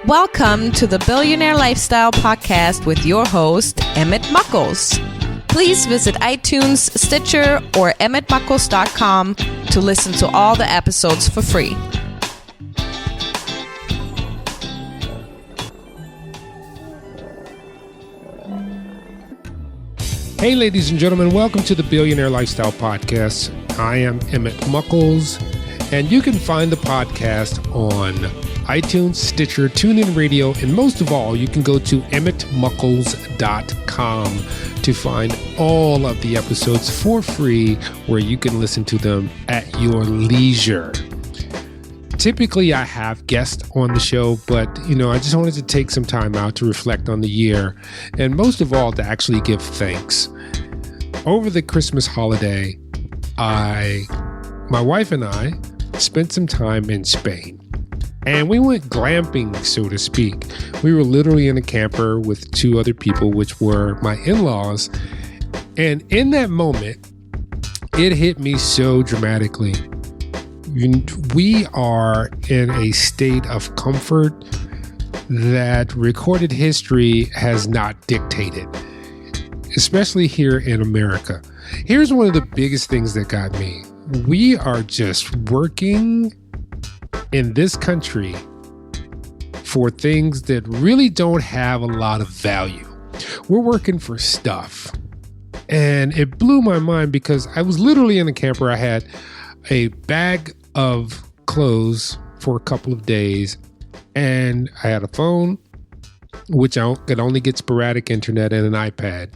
Welcome to the Billionaire Lifestyle Podcast with your host, Emmett Muckles. Please visit iTunes, Stitcher, or emmettmuckles.com to listen to all the episodes for free. Hey, ladies and gentlemen, welcome to the Billionaire Lifestyle Podcast. I am Emmett Muckles, and you can find the podcast on iTunes, Stitcher, TuneIn Radio, and most of all, you can go to emmettmuckles.com to find all of the episodes for free, where you can listen to them at your leisure. Typically, I have guests on the show, but, I just wanted to take some time out to reflect on the year, and most of all, to actually give thanks. Over the Christmas holiday, my wife and I spent some time in Spain, and we went glamping, so to speak. We were literally in a camper with two other people, which were my in-laws, and in that moment, it hit me so dramatically. We are in a state of comfort that recorded history has not dictated, especially here in America. Here's one of the biggest things that got me. We are just working in this country for things that really don't have a lot of value. We're working for stuff. And it blew my mind because I was literally in a camper. I had a bag of clothes for a couple of days, and I had a phone, which I could only get sporadic internet, and an iPad.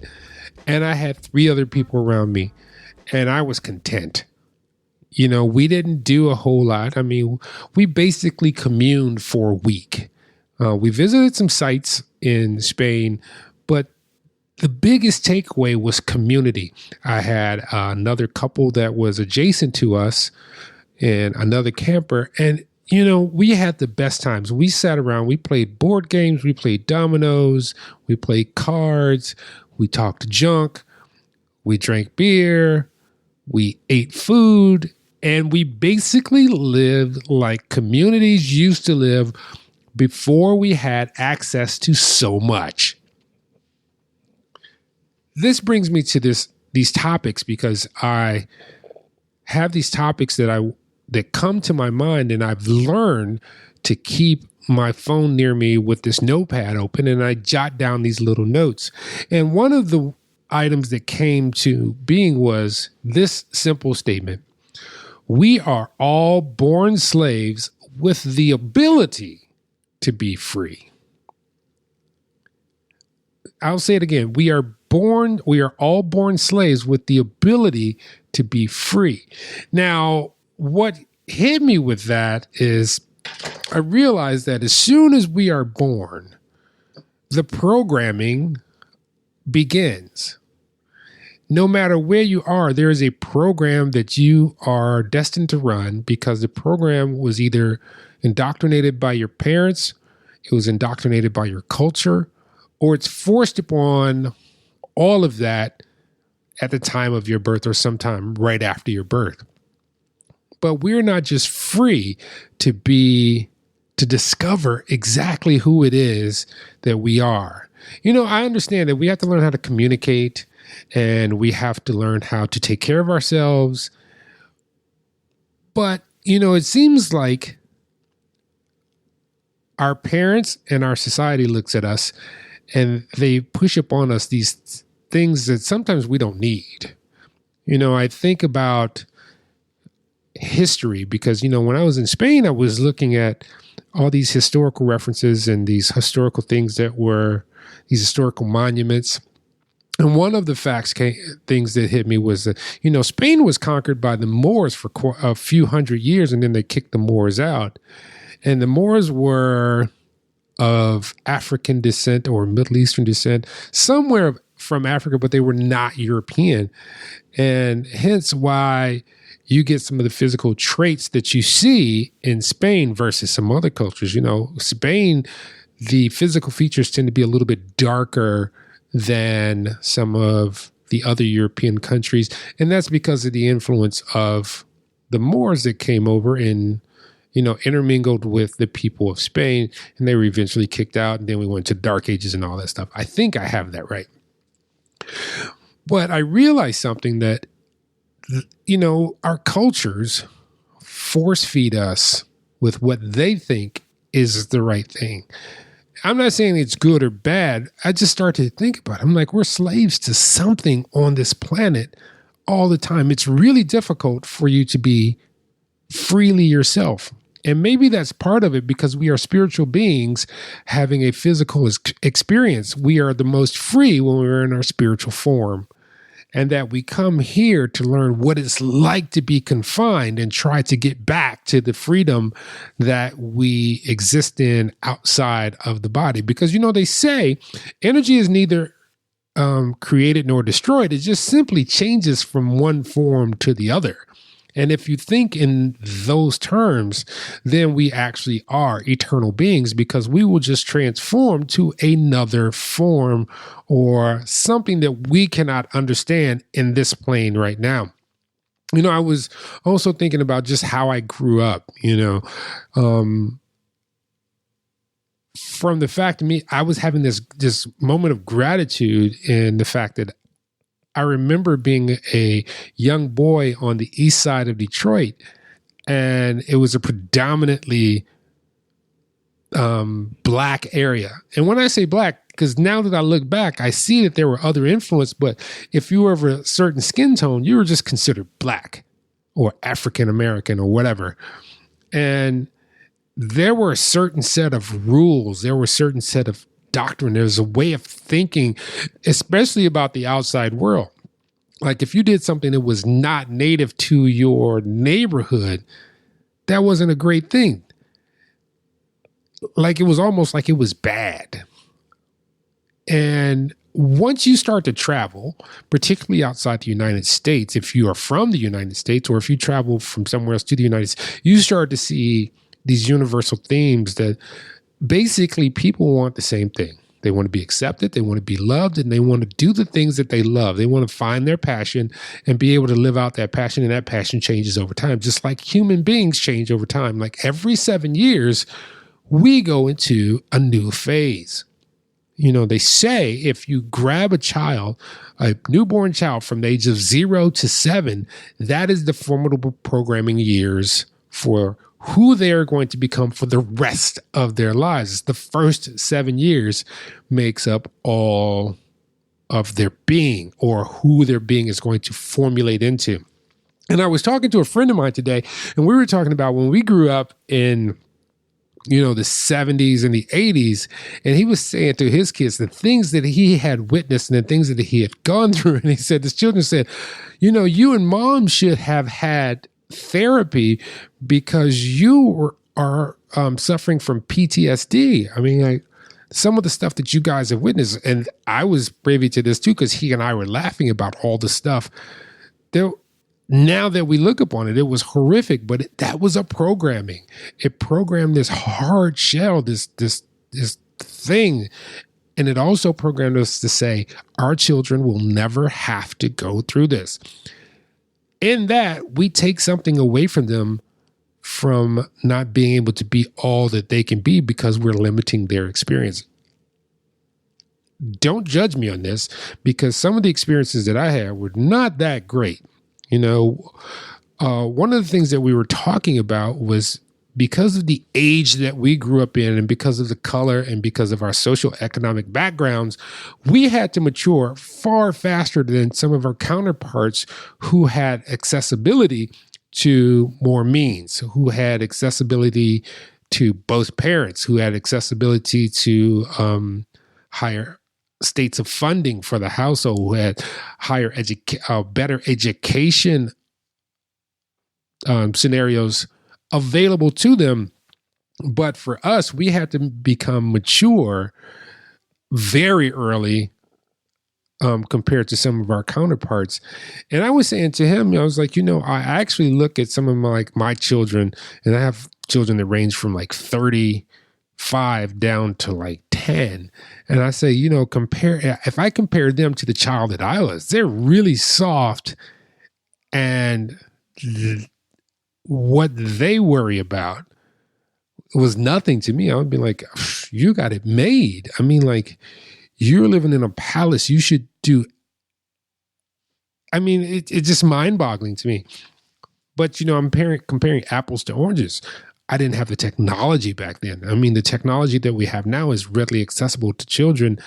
And I had three other people around me, and I was content. We didn't do a whole lot. I mean, we basically communed for a week. We visited some sites in Spain, but the biggest takeaway was community. I had another couple that was adjacent to us and another camper. And, we had the best times. We sat around, we played board games, we played dominoes, we played cards, we talked junk, we drank beer, we ate food, and we basically lived like communities used to live before we had access to so much. This brings me to these topics because I have these topics that come to my mind, and I've learned to keep my phone near me with this notepad open, and I jot down these little notes. And one of the items that came to being was this simple statement: we are all born slaves with the ability to be free. I'll say it again. We are all born slaves with the ability to be free. Now, what hit me with that is I realized that as soon as we are born, the programming begins. No matter where you are, there is a program that you are destined to run because the program was either indoctrinated by your parents, it was indoctrinated by your culture, or it's forced upon all of that at the time of your birth or sometime right after your birth. But we're not just free to discover exactly who it is that we are. I understand that we have to learn how to communicate, and we have to learn how to take care of ourselves. But, it seems like our parents and our society looks at us and they push upon us these things that sometimes we don't need. I think about history because, when I was in Spain, I was looking at all these historical references and these historical things that were these historical monuments. And one of the things that hit me was that, Spain was conquered by the Moors for a few hundred years, and then they kicked the Moors out. And the Moors were of African descent or Middle Eastern descent, somewhere from Africa, but they were not European. And hence why you get some of the physical traits that you see in Spain versus some other cultures. Spain, the physical features tend to be a little bit darker than some of the other European countries. And that's because of the influence of the Moors that came over in intermingled with the people of Spain, and they were eventually kicked out. And then we went to Dark Ages and all that stuff. I think I have that right. But I realized something that, our cultures force feed us with what they think is the right thing. I'm not saying it's good or bad. I just started to think about it. I'm like, we're slaves to something on this planet all the time. It's really difficult for you to be freely yourself. And maybe that's part of it because we are spiritual beings having a physical experience. We are the most free when we're in our spiritual form. And that we come here to learn what it's like to be confined and try to get back to the freedom that we exist in outside of the body. Because, they say energy is neither created nor destroyed. It just simply changes from one form to the other. And if you think in those terms, then we actually are eternal beings because we will just transform to another form or something that we cannot understand in this plane right now. I was also thinking about just how I grew up, from the fact of me, I was having this moment of gratitude in the fact that I remember being a young boy on the east side of Detroit, and it was a predominantly black area. And when I say black, because now that I look back, I see that there were other influences, but if you were of a certain skin tone, you were just considered black or African American or whatever. And there were a certain set of rules. There were a certain set of doctrine. There's a way of thinking, especially about the outside world. Like if you did something that was not native to your neighborhood, that wasn't a great thing. Like it was almost like it was bad. And once you start to travel, particularly outside the United States, if you are from the United States or if you travel from somewhere else to the United States, you start to see these universal themes that basically people want the same thing. They want to be accepted, they want to be loved, and they want to do the things that they love. They want to find their passion and be able to live out that passion, and that passion changes over time, just like human beings change over time. Like every 7 years, we go into a new phase. They say if you grab a newborn child from the age of 0 to 7, that is the formidable programming years for who they are going to become for the rest of their lives. The first 7 years makes up all of their being or who their being is going to formulate into. And I was talking to a friend of mine today, and we were talking about when we grew up in, the 70s and the 80s, and he was saying to his kids the things that he had witnessed and the things that he had gone through. And he said, his children said, you and mom should have had therapy because you are suffering from PTSD. I mean, like some of the stuff that you guys have witnessed, and I was privy to this too because he and I were laughing about all the stuff. Now that we look upon it, it was horrific, but that was a programming. It programmed this hard shell, this thing. And it also programmed us to say, our children will never have to go through this. In that, we take something away from them from not being able to be all that they can be because we're limiting their experience. Don't judge me on this because some of the experiences that I had were not that great. One of the things that we were talking about was because of the age that we grew up in and because of the color and because of our social economic backgrounds, we had to mature far faster than some of our counterparts who had accessibility to more means, who had accessibility to both parents, who had accessibility to higher states of funding for the household, who had better education scenarios available to them. But for us, we had to become mature very early compared to some of our counterparts. And I was saying to him, I was like, I actually look at some of my children, and I have children that range from like 35 down to like 10. And I say, if I compare them to the child that I was, they're really soft, and what they worry about was nothing to me. I would be like, you got it made. I mean, like, you're living in a palace. You should do. I mean, it's just mind-boggling to me. But, I'm comparing apples to oranges. I didn't have the technology back then. I mean, the technology that we have now is readily accessible to children,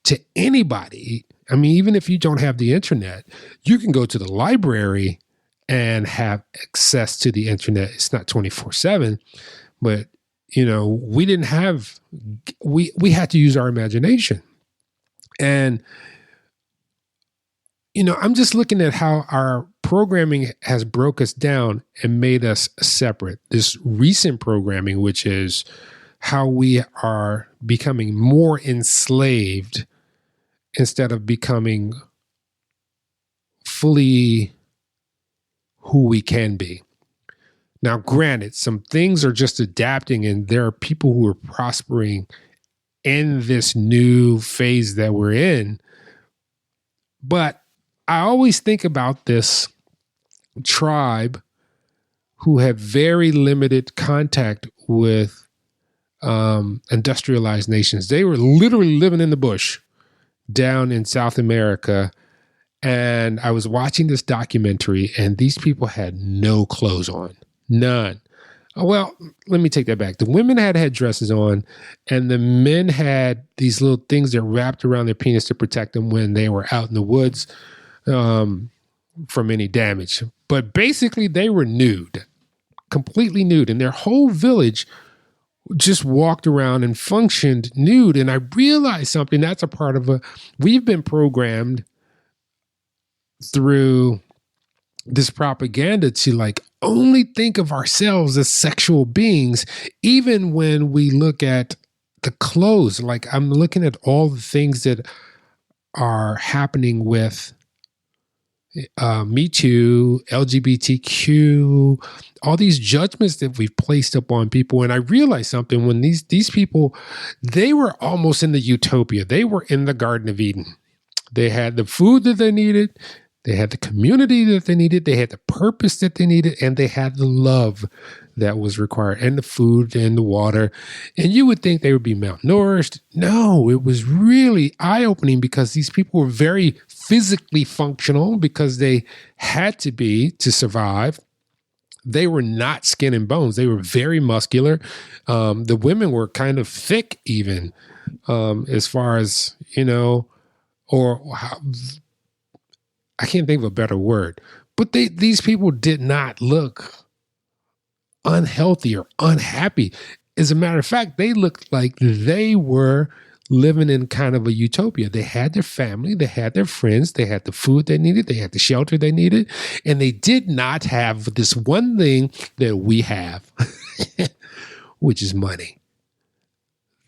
to anybody. I mean, even if you don't have the internet, you can go to the library and have access to the internet. It's not 24/7, but, we didn't have, we had to use our imagination. And, I'm just looking at how our programming has broke us down and made us separate. This recent programming, which is how we are becoming more enslaved instead of becoming fully who we can be. Now, granted, some things are just adapting, and there are people who are prospering in this new phase that we're in. But I always think about this tribe who have very limited contact with industrialized nations. They were literally living in the bush down in South America. And I was watching this documentary, and these people had no clothes on. None. Well, let me take that back. The women had headdresses on, and the men had these little things that wrapped around their penis to protect them when they were out in the woods from any damage. But basically, they were nude, completely nude, and their whole village just walked around and functioned nude. And I realized something. That's a part of we've been programmed through this propaganda to like only think of ourselves as sexual beings, even when we look at the clothes. Like, I'm looking at all the things that are happening with Me Too, LGBTQ, all these judgments that we've placed upon people. And I realized something when these people, they were almost in the utopia. They were in the Garden of Eden. They had the food that they needed. They had the community that they needed. They had the purpose that they needed. And they had the love that was required, and the food and the water. And you would think they would be malnourished. No, it was really eye-opening because these people were very physically functional because they had to be to survive. They were not skin and bones. They were very muscular. The women were kind of thick even as far as, or how, I can't think of a better word, but these people did not look unhealthy or unhappy. As a matter of fact, they looked like they were living in kind of a utopia. They had their family, they had their friends, they had the food they needed, they had the shelter they needed, and they did not have this one thing that we have, which is money.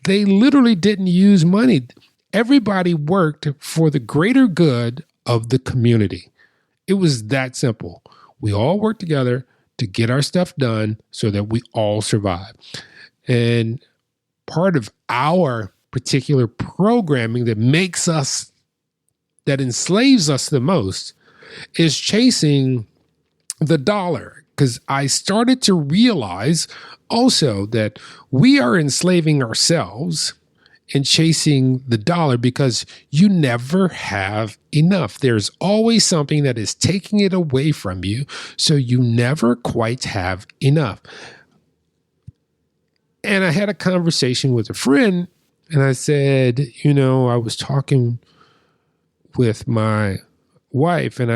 They literally didn't use money. Everybody worked for the greater good of the community. It was that simple. We all worked together to get our stuff done so that we all survive. And part of our particular programming that enslaves us the most is chasing the dollar. Because I started to realize also that we are enslaving ourselves and chasing the dollar because you never have enough. There's always something that is taking it away from you, so you never quite have enough. And I had a conversation with a friend, and I said, I was talking with my wife, and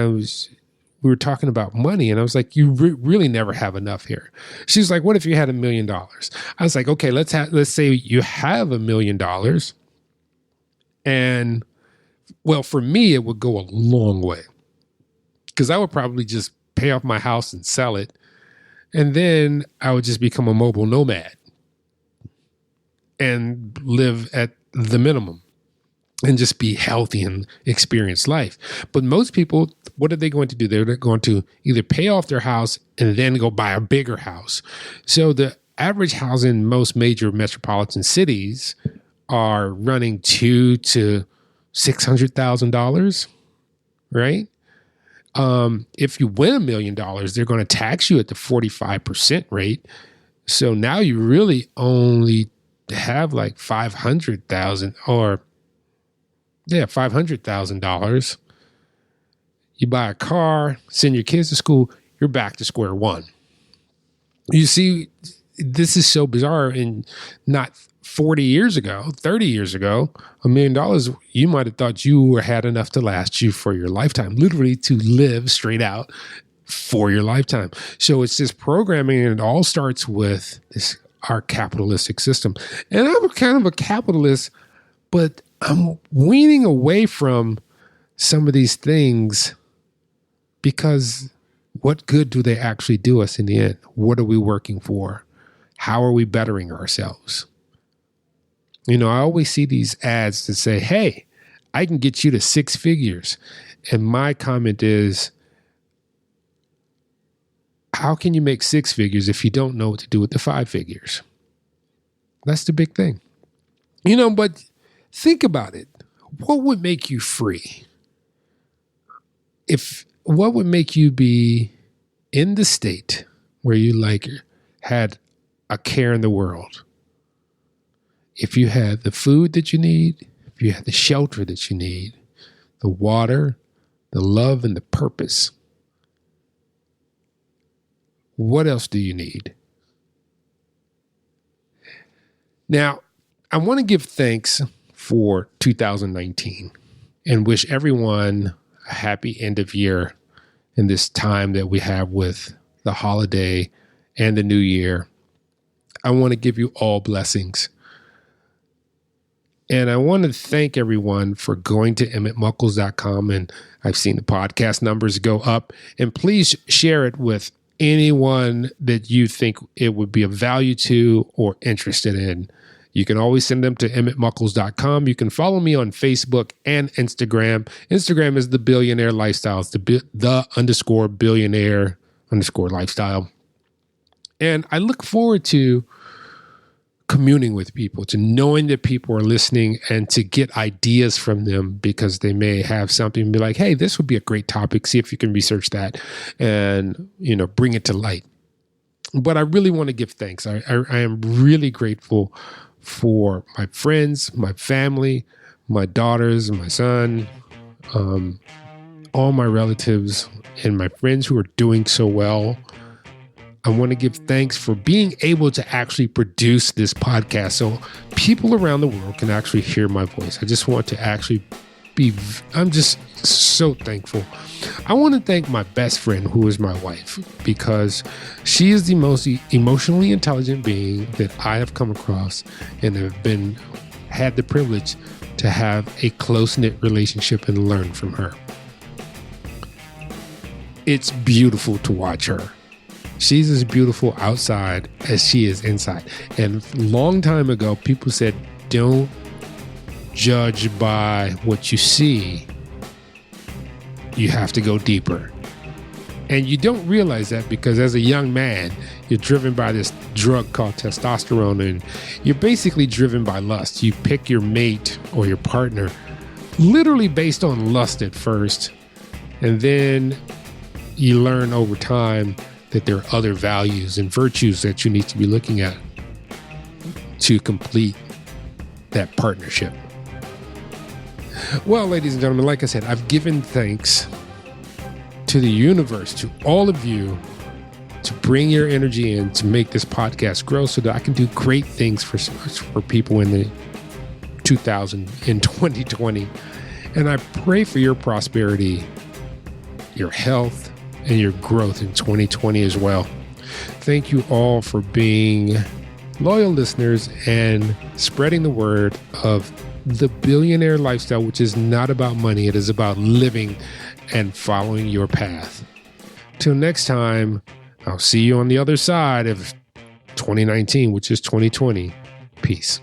we were talking about money, and I was like, you really never have enough here. She was like, what if you had $1 million? I was like, okay, let's say you have $1 million. And well, for me, it would go a long way because I would probably just pay off my house and sell it. And then I would just become a mobile nomad and live at the minimum and just be healthy and experience life. But most people, what are they going to do? They're going to either pay off their house and then go buy a bigger house. So the average house in most major metropolitan cities are running $200,000 to $600,000, right? If you win $1 million, they're going to tax you at the 45% rate. So now you really only have like $500,000. You buy a car, send your kids to school, you're back to square one. You see, this is so bizarre. And not 40 years ago, 30 years ago, $1 million, you might have thought you had enough to last you for your lifetime, literally to live straight out for your lifetime. So it's this programming, and it all starts with our capitalistic system. And I'm kind of a capitalist, but I'm weaning away from some of these things, because what good do they actually do us in the end? What are we working for? How are we bettering ourselves? I always see these ads that say, hey, I can get you to 6 figures. And my comment is, how can you make 6 figures if you don't know what to do with the 5 figures? That's the big thing. But think about it. What would make you free? What would make you be in the state where you had a care in the world? If you had the food that you need, if you had the shelter that you need, the water, the love, and the purpose, what else do you need? Now, I want to give thanks for 2019 and wish everyone a happy end of year in this time that we have with the holiday and the new year. I want to give you all blessings. And I want to thank everyone for going to emmettmuckles.com. And I've seen the podcast numbers go up. And please share it with anyone that you think it would be of value to or interested in. You can always send them to emmettmuckles.com. You can follow me on Facebook and Instagram. Instagram is the Billionaire Lifestyle. It's the _billionaire_lifestyle. And I look forward to communing with people, to knowing that people are listening, and to get ideas from them, because they may have something and be like, hey, this would be a great topic. See if you can research that and, bring it to light. But I really want to give thanks. I am really grateful for my friends, my family, my daughters, my son, all my relatives, and my friends who are doing so well. I want to give thanks for being able to actually produce this podcast so people around the world can actually hear my voice. I just want to actually I'm just so thankful. I want to thank my best friend, who is my wife, because she is the most emotionally intelligent being that I have come across, and have had the privilege to have a close-knit relationship and learn from her. It's beautiful to watch her. She's as beautiful outside as she is inside. And a long time ago, people said, don't judge by what you see. You have to go deeper. And you don't realize that, because as a young man, you're driven by this drug called testosterone, and you're basically driven by lust. You pick your mate or your partner literally based on lust at first. And then you learn over time that there are other values and virtues that you need to be looking at to complete that partnership. Well, ladies and gentlemen, like I said, I've given thanks to the universe, to all of you, to bring your energy in to make this podcast grow so that I can do great things for people in the 2020. And I pray for your prosperity, your health, and your growth in 2020 as well. Thank you all for being loyal listeners and spreading the word of the billionaire lifestyle, which is not about money. It is about living and following your path. Till next time, I'll see you on the other side of 2019, which is 2020. Peace.